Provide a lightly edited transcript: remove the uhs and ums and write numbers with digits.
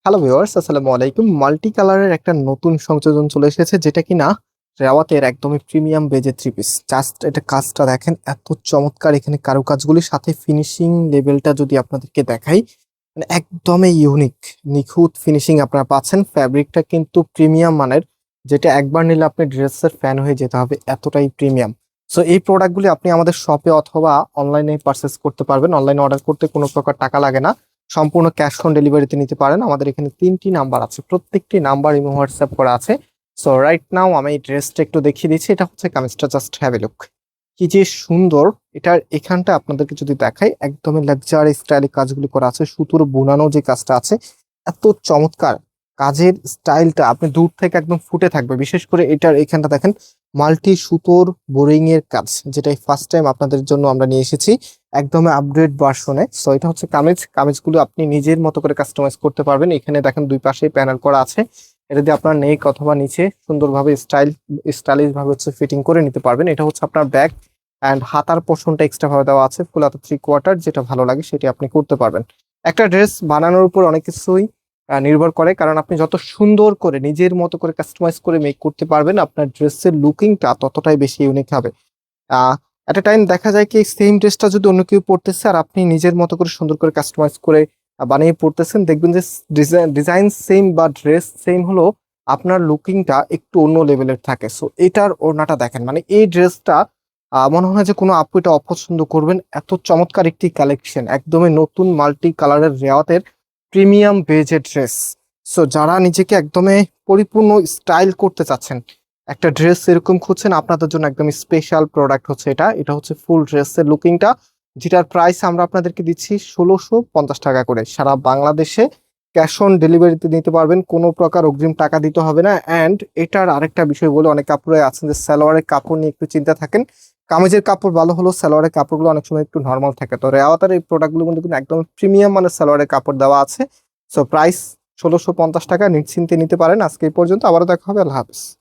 Hello viewers, আসসালামু আলাইকুম। Multi কালারের একটা নতুন সংযোজন চলে এসেছে, যেটা কিনা রেওয়াতের একদমই প্রিমিয়াম বেজে থ্রি পিস। জাস্ট এটা কাজটা দেখেন, এত চমৎকার। এখানে কারুকাজগুলির সাথে ফিনিশিং লেভেলটা যদি আপনাদেরকে দেখাই, মানে একদমই ইউনিক, নিখুঁত ফিনিশিং আপনারা পাচ্ছেন। ফ্যাব্রিকটা কিন্তু প্রিমিয়াম মানের, যেটা একবার নিলে আপনি ড্রেসের ফ্যান হয়ে যেতে হবে, এতটাই প্রিমিয়াম। সো এই প্রোডাক্টগুলি আপনি আমাদের শপে অথবা অনলাইনে পারচেস করতে পারবেন। অনলাইনে অর্ডার করতে কোনো প্রকার টাকা লাগে না, সম্পূর্ণ ক্যাশ অন ডেলিভারিতে নিতে পারেন। আমাদের এখানে 3টি নাম্বার আছে, প্রত্যেকটি নাম্বার ইমো হোয়াটসঅ্যাপ করা আছে। সো রাইট নাও আমি এই ড্রেসটা একটু দেখিয়ে দিচ্ছি। এটা হচ্ছে কামিজটা, জাস্ট হ্যাভ এ লুক। কি যে সুন্দর! এটার এখানটা আপনাদেরকে যদি দেখাই, একদমই লাক্সারি স্টাইলে কাজগুলি করা আছে। সুতোর বুনানো যে কাজটা আছে, এত চমৎকার। কাজের স্টাইলটা আপনি দূর থেকে একদম ফুটে থাকবে। বিশেষ করে এটার এখানটা দেখেন, মাল্টি সুতোর বোরিং এর কাজ, যেটাই ফার্স্ট টাইম আপনাদের জন্য আমরা নিয়ে এসেছি একদমই আপডেট ভার্সনে। সো এটা হচ্ছে কামিজগুলো আপনি নিজের মতো করে কাস্টমাইজ করতে পারবেন। এখানে দেখেন দুই পাশে প্যানেল করা আছে। এটা দিয়ে আপনার নেক অথবা নিচে সুন্দরভাবে স্টাইলিশ ভাবে হচ্ছে ফিটিং করে নিতে পারবেন। এটা হচ্ছে আপনার ব্যাক অ্যান্ড হাতার পোর্শনটা এক্সট্রা ভাবে দেওয়া আছে, ফুল হাতা 3/4, যেটা ভালো লাগে সেটি আপনি করতে পারবেন। একটা ড্রেস বানানোর উপর অনেক কিছুই নির্ভর করে, কারণ আপনি যত সুন্দর করে নিজের মতো করে কাস্টমাইজ করে মেক করতে পারবেন, আপনার ড্রেসের লুকিংটা ততটাই বেশি ইউনিক হবে। এট এ টাইম দেখা যায় কি, সেম ড্রেসটা যদি অন্য কেউ পরতেছে আর আপনি নিজের মতো করে সুন্দর করে কাস্টমাইজ করে বানিয়ে পরতেছেন, দেখবেন যে ডিজাইন সেম বা ড্রেস সেম হলো, আপনার লুকিংটা একটু অন্য লেভেলের থাকে। সো এটার ওড়নাটা দেখেন, মানে এই ড্রেসটা মনে হয় যে কোনো আপু এটা অপছন্দ করবেন, এত চমৎকার একটি কালেকশন। একদমই নতুন মাল্টি কালারের রেওয়াতের প্রিমিয়াম বেজের ড্রেস। সো যারা নিজেকে একদমই পরিপূর্ণ স্টাইল করতে চাচ্ছেন, একটা ড্রেস এরকম খুঁজছেন, আপনাদের জন্য একদম স্পেশাল প্রোডাক্ট হচ্ছে এটা। এটা হচ্ছে ফুল ড্রেসের লুকিংটা, যেটার প্রাইস আমরা আপনাদেরকে দিচ্ছি 1650 টাকা করে। সারা বাংলাদেশে ক্যাশ অন ডেলিভারিতে নিতে পারবেন, কোনো প্রকার অগ্রিম টাকা দিতে হবে না। অ্যান্ড এটার আরেকটা বিষয় বলে, অনেক কাপড়ে আছেন যে সালোয়ারের কাপড় নিয়ে একটু চিন্তা থাকেন। কামিজের কাপড় ভালো হলো, সালোয়ারের কাপড়গুলো অনেক সময় একটু নর্মাল থাকে। তো রেওয়াতার এই প্রোডাক্টগুলো কিন্তু একদম প্রিমিয়াম মানের সালোয়ারের কাপড় দেওয়া আছে। সো প্রাইস 1650 টাকা, নিশ্চিন্তে নিতে পারেন। আজকে এই পর্যন্ত, আবারও দেখা হবে। আল্লাহ হাফিজ।